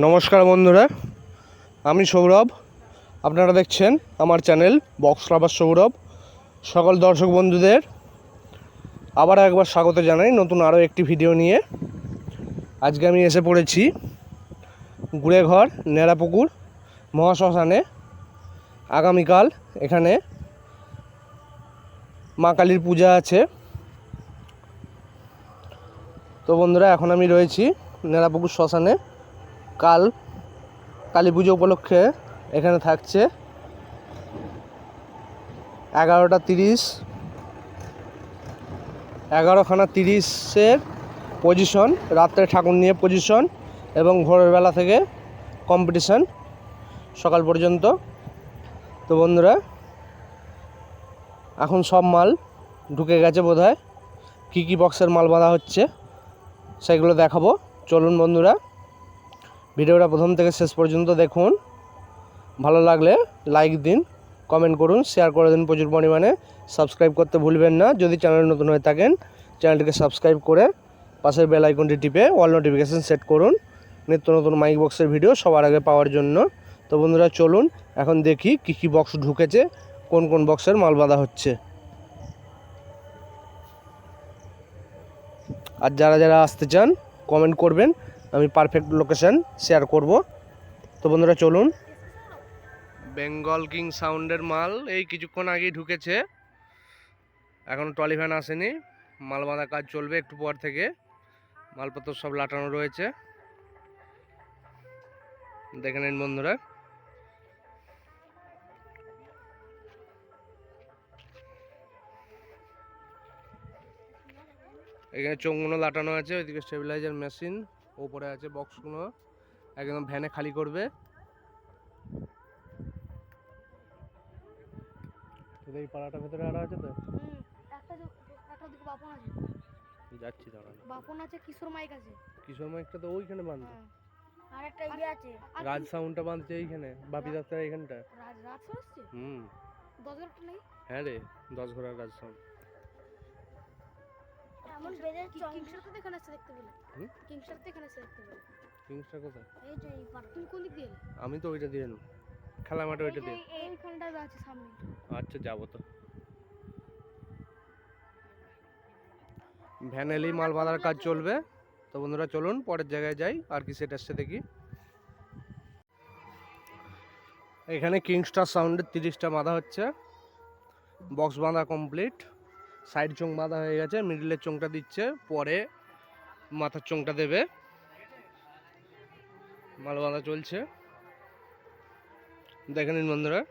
নমস্কার বন্ধুরা, আমি সৌরভ। আপনারা দেখছেন আমার চ্যানেল বক্স লাভার সৌরভ। সকল দর্শক বন্ধুদের আবার একবার স্বাগত জানাই নতুন আরও একটি ভিডিও নিয়ে। আজকে আমি এসে পড়েছি গুড়েঘর নেড়াপুকুর মহাশ্মশানে। আগামীকাল এখানে মা কালীর পূজা আছে। তো বন্ধুরা, এখন আমি রয়েছি নেড়াপুকুর শ্মশানে। কাল কালী পুজো উপলক্ষে এখানে থাকছে 11:30 পজিশন, রাত্রে ঠাকুর নিয়ে পজিশন এবং ভোরের বেলা থেকে কম্পিটিশান সকাল পর্যন্ত। তো বন্ধুরা, এখন সব মাল ঢুকে গেছে বোধহয়। কী কী বক্সের মাল বাঁধা হচ্ছে সেগুলো দেখাবো। চলুন বন্ধুরা, ভিডিওটা প্রথম থেকে শেষ পর্যন্ত দেখুন। ভালো লাগলে লাইক দিন, কমেন্ট করুন, শেয়ার করে দিন প্রচুর পরিমাণে। সাবস্ক্রাইব করতে ভুলবেন না। যদি চ্যানেল নতুন হয়ে থাকেন চ্যানেলটিকে সাবস্ক্রাইব করে পাশের বেল আইকনটি টিপে অল নোটিফিকেশান সেট করুন নিত্য নতুন মাইক বক্সের ভিডিও সবার আগে পাওয়ার জন্য। তো বন্ধুরা চলুন এখন দেখি কী কী বক্স ঢুকেছে, কোন কোন বক্সের মাল বাঁধা হচ্ছে। আর যারা যারা আসতে চান কমেন্ট করবেন, আমি পারফেক্ট লোকেশান শেয়ার করব। তো বন্ধুরা চলুন। বেঙ্গল কিং সাউন্ডের মাল এই কিছুক্ষণ আগেই ঢুকেছে, এখন ট্রলি ভ্যান আসেনি। মাল বাঁধা কাজ চলবে একটু পর থেকে। মালপত্র সব লাটানো রয়েছে, দেখে নিন বন্ধুরা। এখানে চোঙগুলো লাটানো আছে, ওইদিকে স্টেবিলাইজার মেশিন, ওপরে আছে বক্সগুলো একদম ভ্যানে খালি করবে। এই পাড়াটার ভেতরে আরো আছে তো, যাচ্ছি দাঁড়ান। বাপন আছে, কিশোর মাইক আছে। কিশোর মাইকটা তো ওইখানে বাঁধবে। আর একটা ইয়ে আছে, রাজ সাউন্ডটা বাঁধছে এইখানে, বাপি দাস্তার এইখানটা। রাজ রাজ আসছে। 10 ঘন্টা নেই। হ্যাঁ রে, 10 ঘোড়ার রাজ সাউন্ড। এমন বেজে কিংস্টার তো এখানে আছে দেখতে পেলে। কিংস্টার তো এখানে আছে দেখতে পেলে। কিংস্টার কোথায়? এই যে এই পার, তুমি কোন দিক দিয়ে? আমি তো ওইটা দিয়ে খেলা মাঠে ওইটা দিয়ে। এইখানটা আছে সামনে। আচ্ছা যাবো তো। ভ্যান এলেই মাল বাঁধার কাজ চলবে। তো বন্ধুরা চলুন পরের জায়গায় যাই, আর কি সেট আসছে দেখি। এখানে কিংস্টার সাউন্ডের 30টা বাঁধা হচ্ছে। বক্স বাঁধা কমপ্লিট। সাইড চোং বাঁধা হয়ে গেছে, মিডিলের চোংটা দিচ্ছে, পরে মাথার চোংটা দেবে। মাল বাঁধা চলছে, দেখে নিন বন্ধুরা।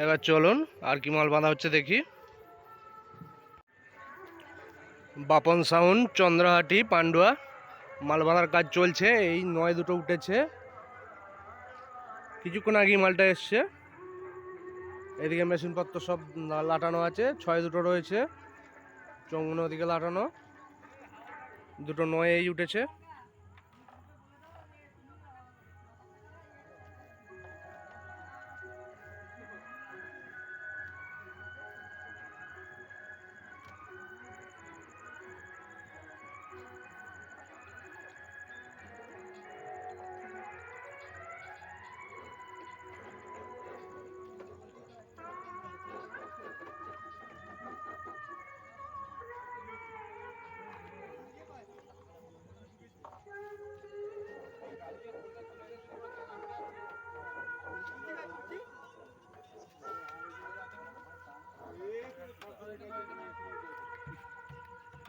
এবার চলুন আর কি মাল বাঁধা হচ্ছে দেখি। বাপন সাউন্ড চন্দ্রহাটি পান্ডুয়া, মাল বাঁধার কাজ চলছে। এই 9 দুটো উঠেছে, কিছুক্ষণ আগেই মালটা এসছে। এদিকে মেশিনপত্র সব লাটানো আছে, 6 দুটো রয়েছে। চৌগুনো ওদিকে লাটানো, দুটো 9 এই উঠেছে।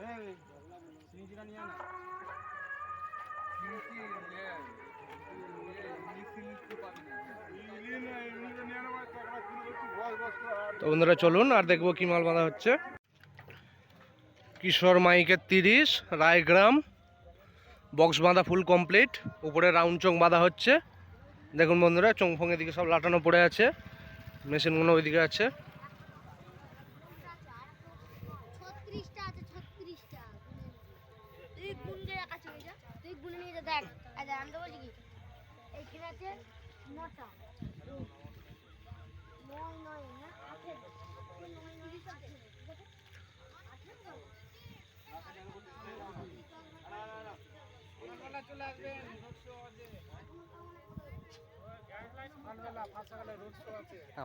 তো বন্ধুরা চলুন আর দেখবো কি মাল বাঁধা হচ্ছে। কিশোর মাইকের 30 রায়গ্রাম বক্স বাঁধা ফুল কমপ্লিট, উপরে রাউন্ড চোং বাঁধা হচ্ছে। দেখুন বন্ধুরা, চোং ফোং এদিকে সব লাটানো পড়ে আছে, মেশিনগুলো ওইদিকে আছে। 36টা আছে, 36টা তুই গুনে রাখা চলে যা, তুই গুনে নিয়ে যা। দেখ আচ্ছা আমি তো বলছি কি এইখানে আছে 9টা, 9 না 8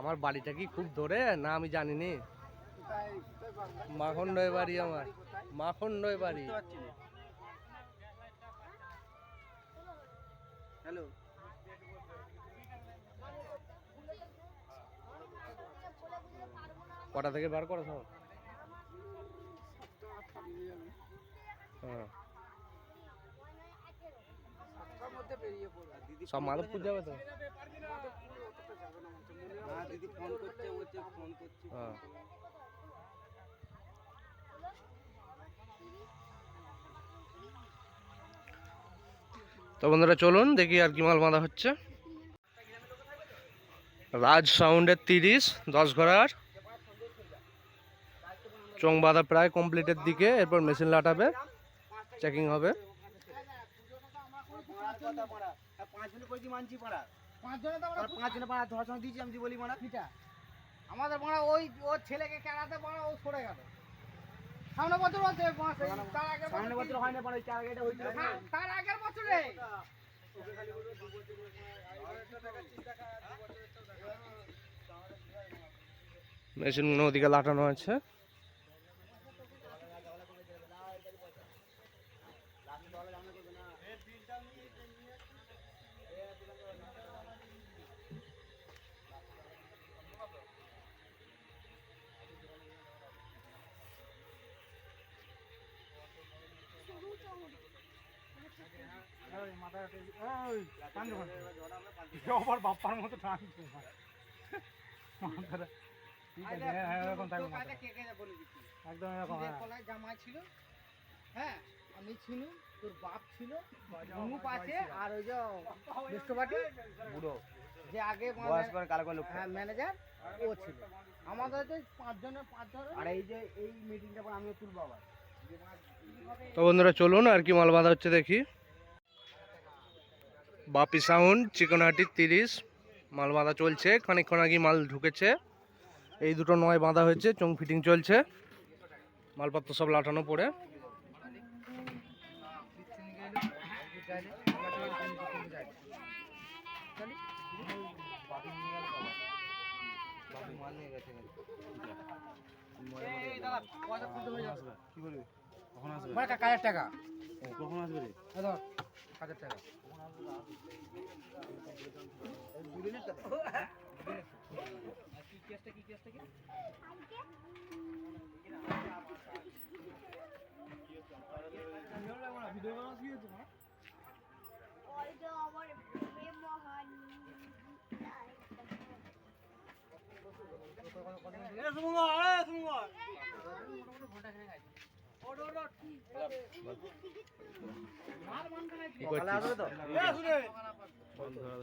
আমার বাড়িটা কি খুব দূরে না আমি জানিনি। মাখন্ডয় বাড়ি, আমার মাখন্ডয় বাড়ি। হ্যালো, কটা থেকে বার করো সব? হ্যাঁ, সব মাধবপুর যাবে তো? হ্যাঁ দিদি ফোন করছে, বলছে ফোন করছে। হ্যাঁ। তো বন্ধুরা চলুন দেখি আর কি মাল বাঁধা হচ্ছে। রাজ সাউন্ডের 30 10 ঘোড়ার চোং বাঁধা প্রায় কমপ্লিটের দিকে, এরপর মেশিন লাটাবে, চেকিং হবে। 5 জনে কইছি মানছি পাড়া, 5 জনে তো আমরা 5 জনে পাড়া ধরার সময় দিয়েছি, আমি যে বলি মানা কিটা আমাদের মানা ওই ওর ছেলেকে কেড়াতে মানা ও সরে গেল। সামনে বছর হচ্ছে, তার আগের সামনে বছর হয় না, মানে চার আগেটা হইছিল, তার আগের বছরে। মেশিন ওদিকে লাটানো আছে। আবার বাপ্পার মতো টানছে একদম এরকম। জামাই ছিল, হ্যাঁ আমি ছিল, তোর বাপ ছিল, অনুপ আছে, আর ওই যে বিষ্ণুপাটি বুড়ো যে আগে ম্যানেজার ও ছিল। আমাদের যে 5 জনের 5 জন। আর এই যে এই মিটিংটা পর আমিও তুলবো আবার। তো বন্ধুরা চলুন আর কি মাল বাঁধা হচ্ছে দেখি। বাপি সাউন্ড চিকনহাটি 30 মাল বাঁধা চলছে, খানিকক্ষণ আগে মাল ঢুকেছে। এই দুটো নয় বাঁধা হয়েছে, চোং ফিটিং চলছে, মালপত্র সব লাটানো পড়ে। কাজের টাকা কখন আসবে রে? কাজের টাকা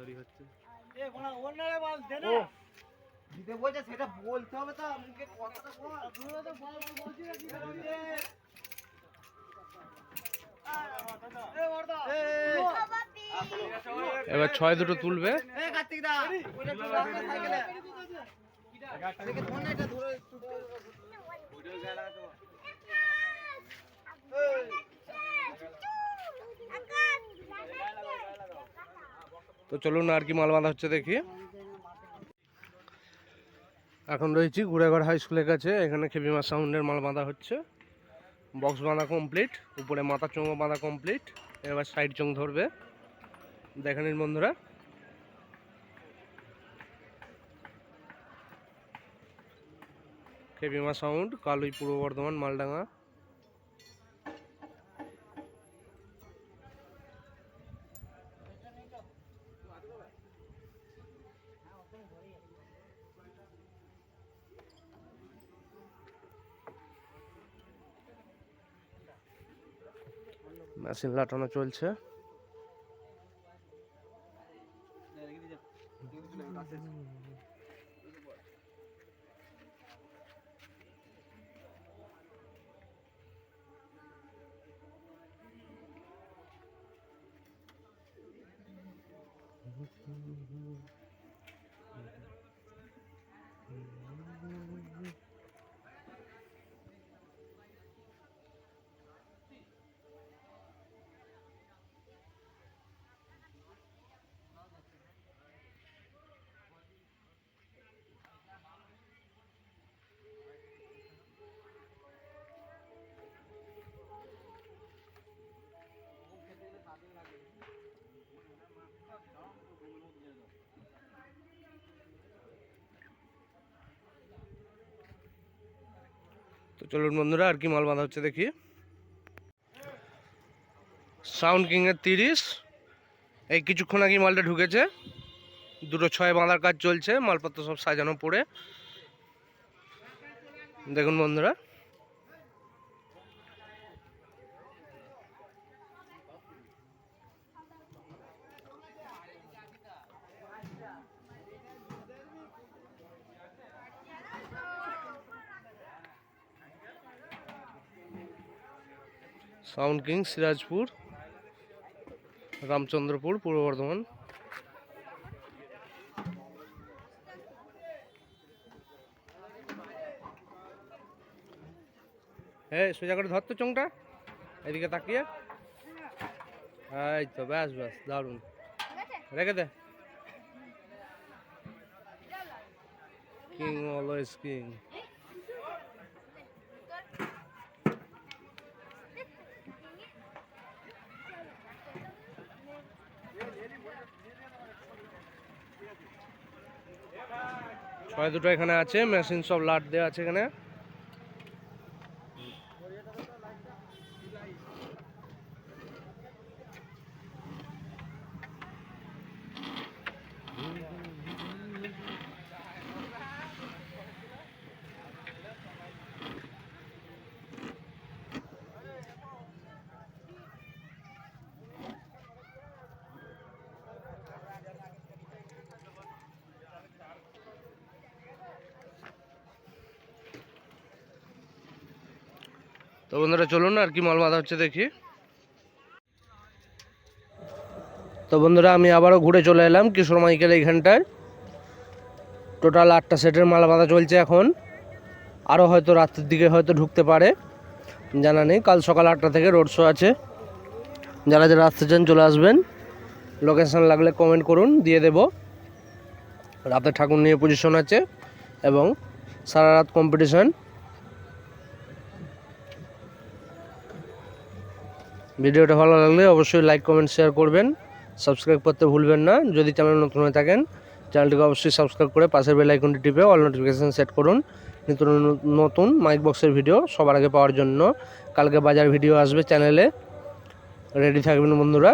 কি করছিস? দিতে বলছে সেটা বলতে হবে তো, মুখে কথাটা এবার 6 দুটো তুলবে। তো চলুন আর কি মাল বাঁধা হচ্ছে দেখি। এখন রয়েছি গুড়াগড় হাই স্কুলের কাছে, এখানে খেপিমা সাউন্ডের মাল বাঁধা হচ্ছে। বক্স বাঁধা কমপ্লিট, উপরে মাথা চোঙও বাঁধা কমপ্লিট, এবার সাইড চোং ধরবে, দেখে নিন বন্ধুরা। খেপিমা সাউন্ড, কালুই, পূর্ব বর্ধমান, মালডাঙ্গা। মেশিন লাটানো চলছে। তো চলুন বন্ধুরা আর কি মাল বাঁধা হচ্ছে দেখি। সাউন্ড কিংয়ের 30, এই কিছুক্ষণ আগে মালটা ঢুকেছে। 2-6 বাঁধার কাজ চলছে, মালপত্র সব সাজানো পড়ে। দেখুন বন্ধুরা, সাউন্ড কিং সিরাজপুর, রামচন্দ্রপুর, পূর্ব বর্ধমান। হ্যাঁ, সোজা করে ধর তো চোংটা, এদিকে তাকিয়ে। এই তো, ব্যাস ব্যাস, দারুণ। রেখে দে। King always king. ছয় দুটো এখানে আছে, মেশিন সব লাট দেওয়া আছে এখানে। তো বন্ধুরা চলুন আর কি মাল বাঁধা হচ্ছে দেখি। তো বন্ধুরা আমি আবারও ঘুরে চলে এলাম কিশোর মাইকেল এইখানটায়। টোটাল 8টা সেটের মাল বাঁধা চলছে এখন। আরও হয়তো রাতের দিকে হয়তো ঢুকতে পারে, জানা নেই। কাল সকাল 8টা থেকে রোড শো আছে, যারা যারা আসতে চান চলে আসবেন। লোকেশান লাগলে কমেন্ট করুন, দিয়ে দেব। রাতে ঠাকুর নিয়ে পজিশন আছে এবং সারা রাত কম্পিটিশন। ভিডিওটা ভালো লাগলে অবশ্যই লাইক কমেন্ট শেয়ার করবেন, সাবস্ক্রাইব করতে ভুলবেন না। যদি চ্যানেল নতুন হয়ে থাকেন চ্যানেলটিকে অবশ্যই সাবস্ক্রাইব করে পাশের বেল আইকনটি টিপে অল নোটিফিকেশান সেট করুন নতুন মাইক বক্সের ভিডিও সবার আগে পাওয়ার জন্য। কালকে বাজার ভিডিও আসবে চ্যানেলে, রেডি থাকবেন বন্ধুরা।